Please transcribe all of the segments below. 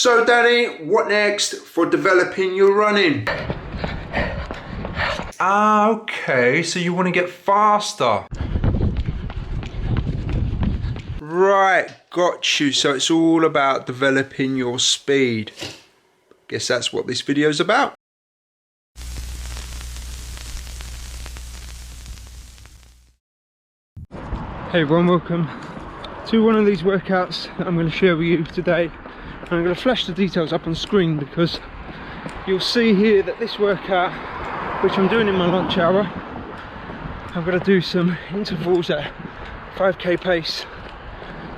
So Danny, what next for developing your running? Okay, so you want to get faster. Right, got you. So it's all about developing your speed. Guess that's what this video is about. Hey everyone, welcome to one of these workouts that I'm going to share with you today. And I'm going to flash the details up on screen because you'll see here that this workout, which I'm doing in my lunch hour, I'm going to do some intervals at 5k pace.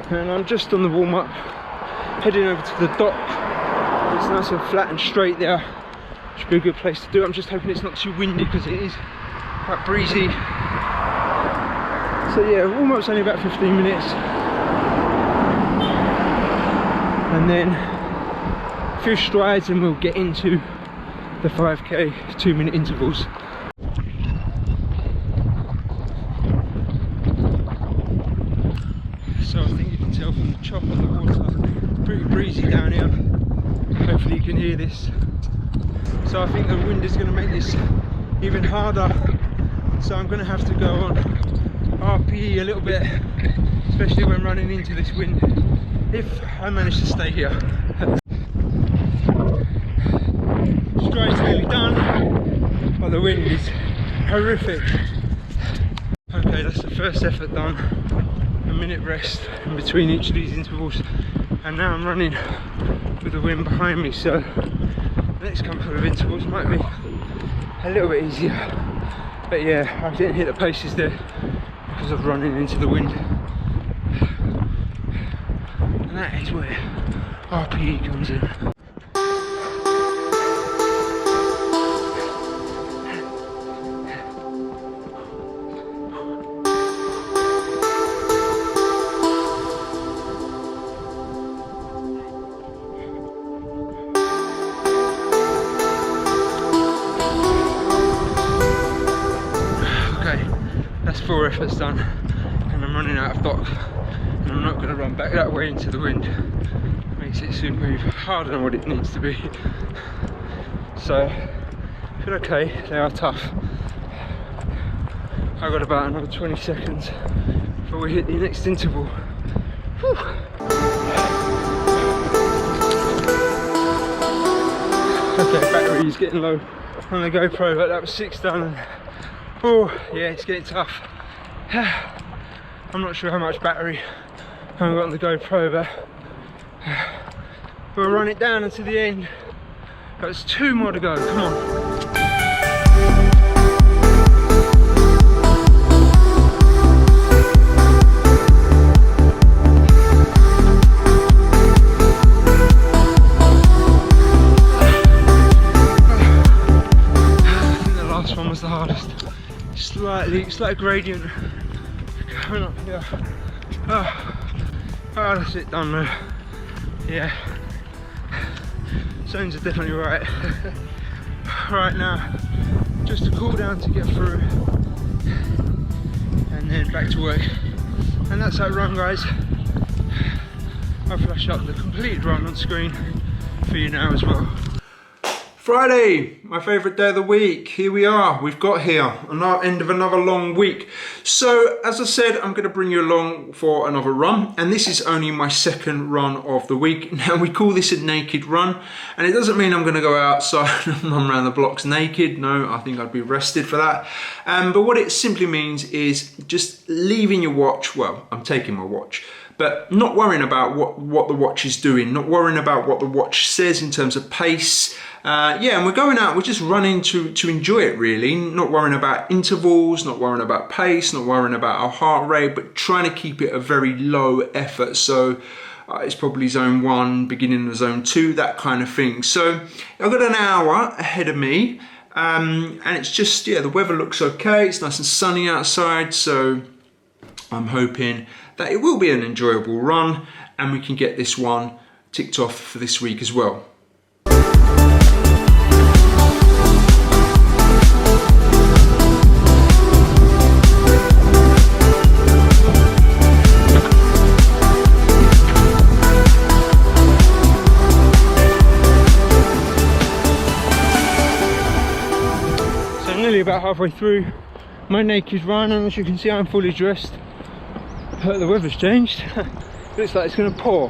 And I'm just on the warm-up, heading over to the dock. It's nice and flat and straight there. Should be a good place to do it. I'm just hoping it's not too windy because it is quite breezy. So yeah, warm-up's only about 15 minutes. And then a few strides and we'll get into the 5k 2-minute intervals. So I think you can tell from the chop of the water, pretty breezy down here. Hopefully you can hear this. So I think the wind is going to make this even harder. So I'm going to have to go on RPE a little bit, especially when running into this wind, if I manage to stay here. Stride's nearly done, but the wind is horrific. Okay, that's the first effort done. A minute rest in between each of these intervals, and now I'm running with the wind behind me, so the next couple of intervals might be a little bit easier. But yeah, I didn't hit the paces there because of running into the wind. And that is where RPE comes in. That's 4 efforts done, and I'm running out of dock, and I'm not going to run back that way into the wind. Makes it super even harder than what it needs to be. So I feel okay. They are tough. I've got about another 20 seconds before we hit the next interval. Whew. Okay, battery is getting low on the GoPro, but that was 6 done. And oh yeah, it's getting tough. I'm not sure how much battery I've got on the GoPro, but we'll run it down until the end. There's 2 more to go, come on. Was the hardest. It's like a gradient going up here. Oh, that's it done though. Yeah, zones are definitely right. Right now, just a cool down to get through, and then back to work. And that's that run, guys. I'll flash up the completed run on screen for you now as well. Friday, my favourite day of the week. Here we are, we've got here, another end of another long week. So, as I said, I'm going to bring you along for another run, and this is only my 2nd run of the week. Now, we call this a naked run, and it doesn't mean I'm going to go outside and run around the blocks naked. No, I think I'd be arrested for that. But what it simply means is just leaving your watch, well, I'm taking my watch, but not worrying about what the watch is doing, not worrying about what the watch says in terms of pace. Yeah, and we're going out, we're just running to enjoy it really, not worrying about intervals, not worrying about pace, not worrying about our heart rate, but trying to keep it a very low effort. So it's probably zone 1, beginning of zone 2, that kind of thing. So I've got an hour ahead of me, and it's just, yeah, the weather looks okay, it's nice and sunny outside, so I'm hoping that it will be an enjoyable run and we can get this one ticked off for this week as well. about halfway through my naked run, and as you can see I'm fully dressed, but the weather's changed. Looks like it's going to pour,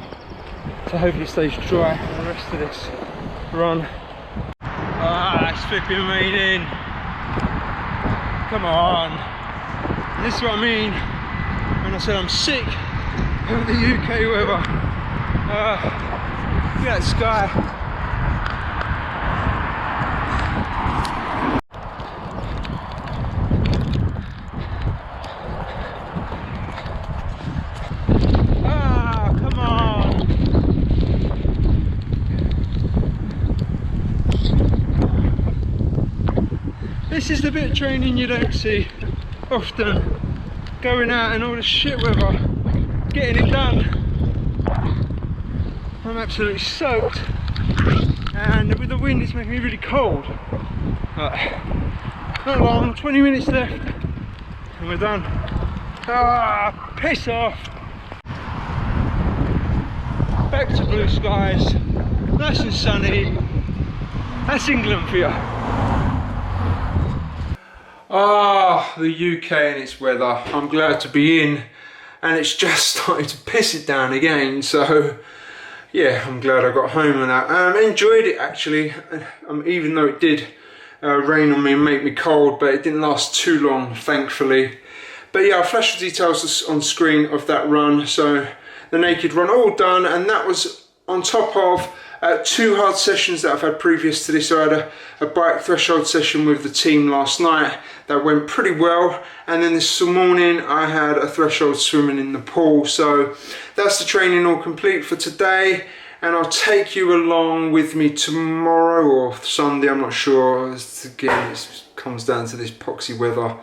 so hopefully it stays dry for the rest of this run. Ah, that's flipping raining. Come on. This is what I mean when I said I'm sick of the UK weather. Look at that sky. This is the bit of training you don't see often. Going out in all the shit weather, getting it done. I'm absolutely soaked, and with the wind it's making me really cold. But not long, 20 minutes left and we're done. Ah, piss off! Back to blue skies, nice and sunny. That's England for you. Ah, the UK and its weather. I'm glad to be in, and it's just starting to piss it down again, so yeah, I'm glad I got home and that. Enjoyed it actually, even though it did rain on me and make me cold, but it didn't last too long, thankfully. But yeah, I'll flash the details on screen of that run. So the naked run all done, and that was on top of 2 hard sessions that I've had previous to this. So I had a bike threshold session with the team last night that went pretty well, and then this morning I had a threshold swimming in the pool. So that's the training all complete for today, and I'll take you along with me tomorrow or Sunday, I'm not sure. Again, it comes down to this poxy weather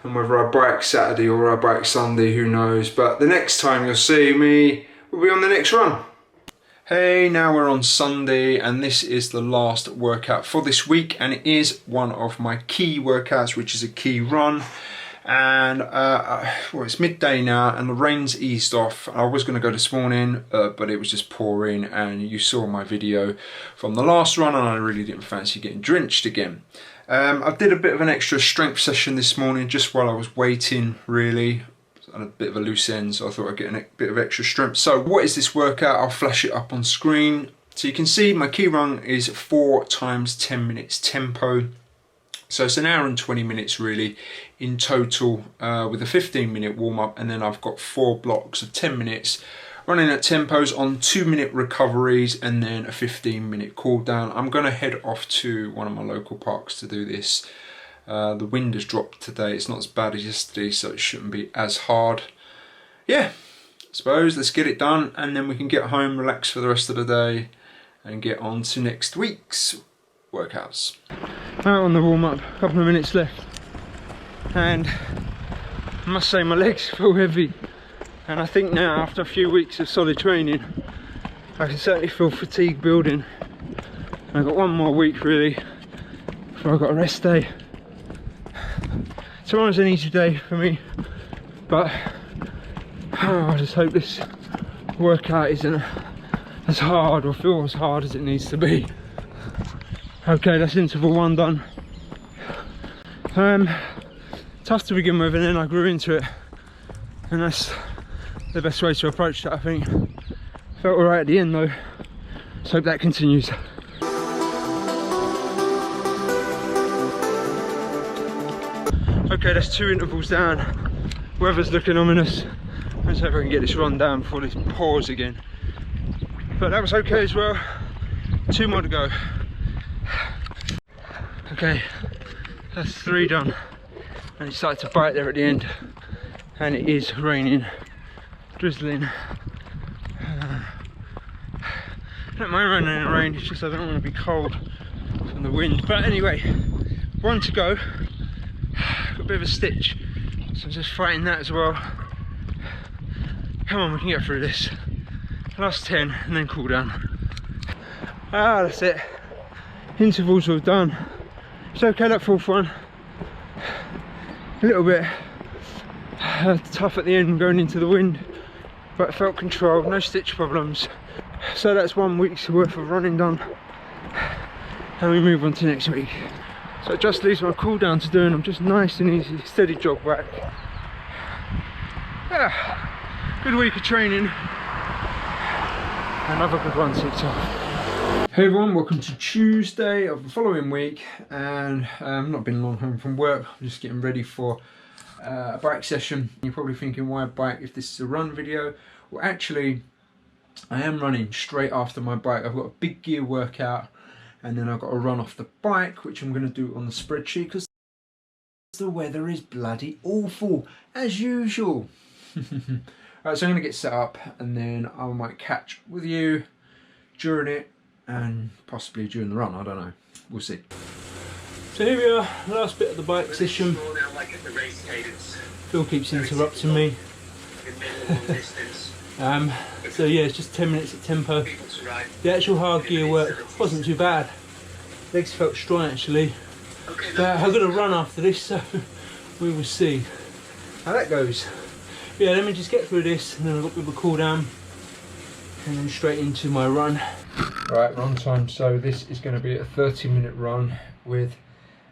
and whether I bike Saturday or I bike Sunday, who knows. But the next time you'll see me will be on the next run. Hey, now we're on Sunday, and this is the last workout for this week, and it is one of my key workouts, which is a key run. And well, it's midday now and the rain's eased off. I was going to go this morning, but it was just pouring, and you saw my video from the last run and I really didn't fancy getting drenched again. I did a bit of an extra strength session this morning just while I was waiting, really. On a bit of a loose end, so I thought I'd get a bit of extra strength. So what is this workout? I'll flash it up on screen. So you can see my key run is 4 times 10 minutes tempo. So it's an hour and 20 minutes really in total, with a 15-minute warm-up, and then I've got 4 blocks of 10 minutes running at tempos on 2-minute recoveries and then a 15-minute cool down. I'm going to head off to one of my local parks to do this. The wind has dropped today, it's not as bad as yesterday, so it shouldn't be as hard. Yeah, I suppose let's get it done, and then we can get home, relax for the rest of the day and get on to next week's workouts. Out on the warm-up, a couple of minutes left, and I must say my legs feel heavy, and I think now after a few weeks of solid training I can certainly feel fatigue building. I've got one more week really before I've got a rest day. Tomorrow's an easy day for me, but I just hope this workout isn't as hard or feel as hard as it needs to be. Okay, that's interval 1 done. Tough to begin with, and then I grew into it, and that's the best way to approach that, I think. Felt alright at the end though, so hope that continues. Okay, that's 2 intervals down. Weather's looking ominous. Let's hope I can get this run down before this pours again. But that was okay as well. 2 more to go. Okay, that's 3 done. And it started to bite there at the end. And it is raining, drizzling. I don't mind running in the rain, it's just I don't want to be cold from the wind. But anyway, 1 to go. Got a bit of a stitch, so I'm just fighting that as well. Come on, we can get through this. Last 10 and then cool down. Ah, that's it. Intervals all done. It's okay, that 4th one. A little bit tough at the end going into the wind, but it felt controlled, no stitch problems. So that's 1 week's worth of running done, and we move on to next week. So it just leaves my cool down to do, and I'm just nice and easy, steady jog back. Yeah, good week of training. Another good one ticked off. Hey everyone, welcome to Tuesday of the following week, and not been long home from work. I'm just getting ready for a bike session. You're probably thinking, why bike if this is a run video? Well, actually, I am running straight after my bike. I've got a big gear workout, and then I've got to run off the bike, which I'm going to do on the spreadsheet because the weather is bloody awful, as usual. Right, so I'm going to get set up, and then I might catch with you during it, and possibly during the run, I don't know. We'll see. So here we are, last bit of the bike session. Phil keeps interrupting me. So yeah, it's just 10 minutes at tempo. The actual hard gear work wasn't too bad. Legs felt strong actually. But I'm going to run after this, so we will see how that goes. But yeah, let me just get through this, and then I've got a bit of a cool down, and then straight into my run. Right, run time. So this is going to be a 30-minute run with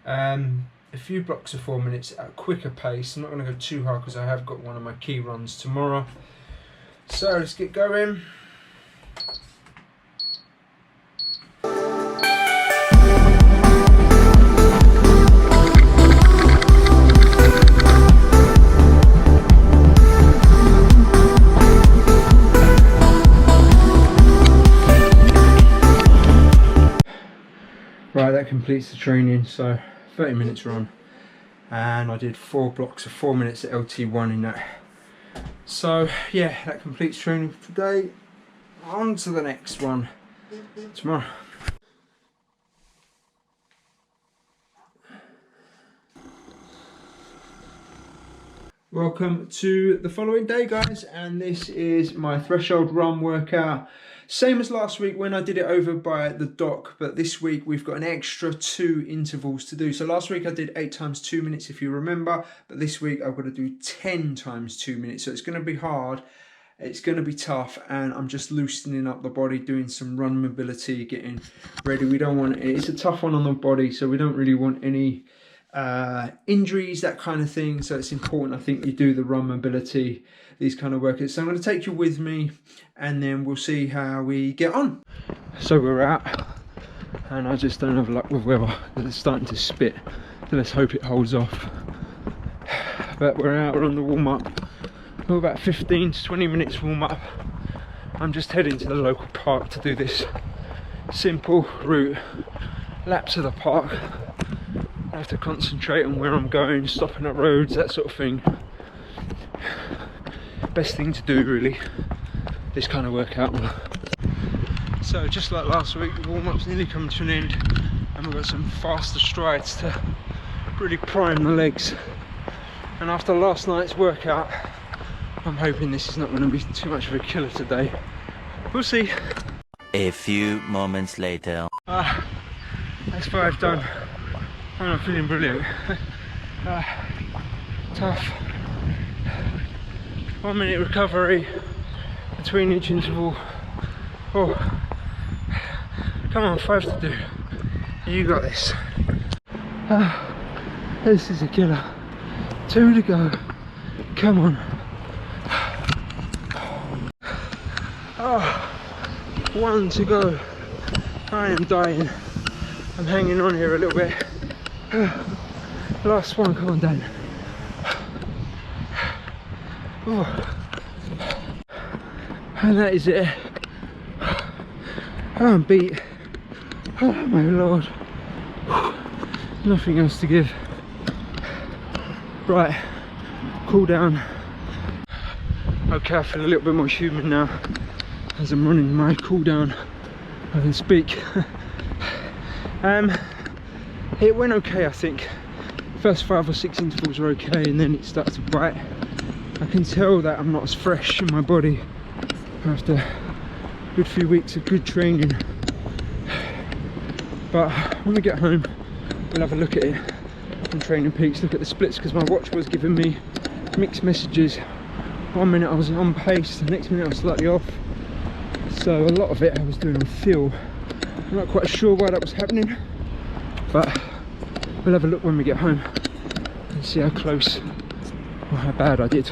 a few blocks of 4 minutes at a quicker pace. I'm not going to go too hard because I have got one of my key runs tomorrow. So let's get going. Right, that completes the training. So 30 minutes run, and I did 4 blocks of 4 minutes at LT1 in that. So yeah, that completes training for today. On to the next one tomorrow. Welcome to the following day, guys, and this is my threshold run workout. Same as last week when I did it over by the dock, but this week we've got an extra 2 intervals to do. So last week I did 8 times 2 minutes, if you remember, but this week I've got to do 10 times 2 minutes. So it's going to be hard, it's going to be tough, and I'm just loosening up the body, doing some run mobility, getting ready. We don't want, it's a tough one on the body, so we don't really want any injuries, that kind of thing. So it's important, I think, you do the run mobility, these kind of workouts. So I'm going to take you with me, and then we'll see how we get on. So we're out, and I just don't have luck with weather. It's starting to spit, so let's hope it holds off. But we're out, we're on the warm-up. We're about 15 to 20 minutes warm-up. I'm just heading to the local park to do this simple route, lap to the park. I have to concentrate on where I'm going, stopping at roads, that sort of thing. Best thing to do, really, this kind of workout. So just like last week, the warm-up's nearly coming to an end, and we've got some faster strides to really prime the legs. And after last night's workout, I'm hoping this is not going to be too much of a killer today. We'll see. A few moments later. That's 5 done. I'm not feeling brilliant. Tough. 1 minute recovery between each interval. Oh, come on, 5 to do. You got this. This is a killer. 2 to go. Come on. Oh, 1 to go. I am dying. I'm hanging on here a little bit. Last one, come on, Dan. Oh. And that is it. I'm beat. Oh my lord. Nothing else to give. Right, cool down. Okay, I feel a little bit more human now as I'm running my cool down. I can speak. It went okay, I think. First 5 or 6 intervals were okay, and then it started to bite. I can tell that I'm not as fresh in my body after a good few weeks of good training. But when we get home, we'll have a look at it on Training Peaks, look at the splits, because my watch was giving me mixed messages. 1 minute I was on pace, the next minute I was slightly off. So a lot of it I was doing on feel. I'm not quite sure why that was happening, but we'll have a look when we get home and see how close or how bad I did.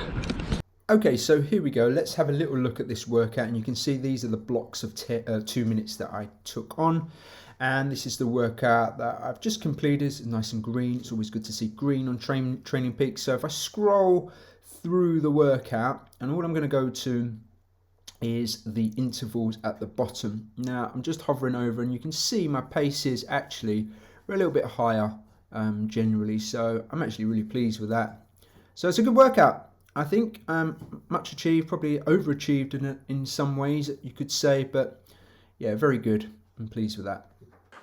Okay, so here we go. Let's have a little look at this workout, and you can see these are the blocks of 2 minutes that I took on. And this is the workout that I've just completed. It's nice and green. It's always good to see green on Training Peaks. So if I scroll through the workout, and all I'm going to go to is the intervals at the bottom. Now I'm just hovering over, and you can see my pace is actually a little bit higher generally. So I'm actually really pleased with that. So it's a good workout. I think much achieved, probably overachieved in some ways you could say, but yeah, very good. I'm pleased with that.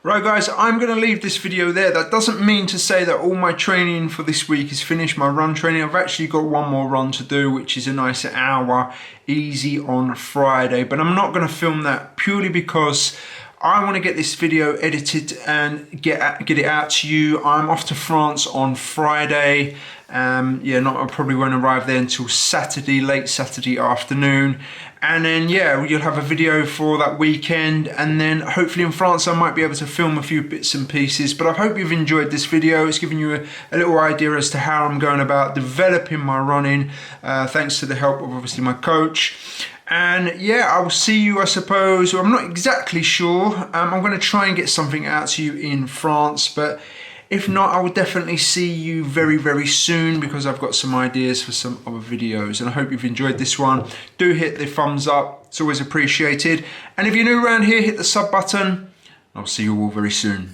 Right guys, I'm going to leave this video there. That doesn't mean to say that all my training for this week is finished, my run training. I've actually got one more run to do, which is a nice hour easy on Friday. But I'm not going to film that purely because I want to get this video edited and get it out to you. I'm off to France on Friday. I probably won't arrive there until Saturday, late Saturday afternoon. And then, yeah, you'll have a video for that weekend. And then hopefully in France, I might be able to film a few bits and pieces. But I hope you've enjoyed this video. It's given you a little idea as to how I'm going about developing my running, thanks to the help of obviously my coach. And yeah, I will see you, I suppose, or I'm not exactly sure. I'm going to try and get something out to you in France, but if not, I will definitely see you very, very soon because I've got some ideas for some other videos. And I hope you've enjoyed this one. Do hit the thumbs up. It's always appreciated. And if you're new around here, hit the sub button. I'll see you all very soon.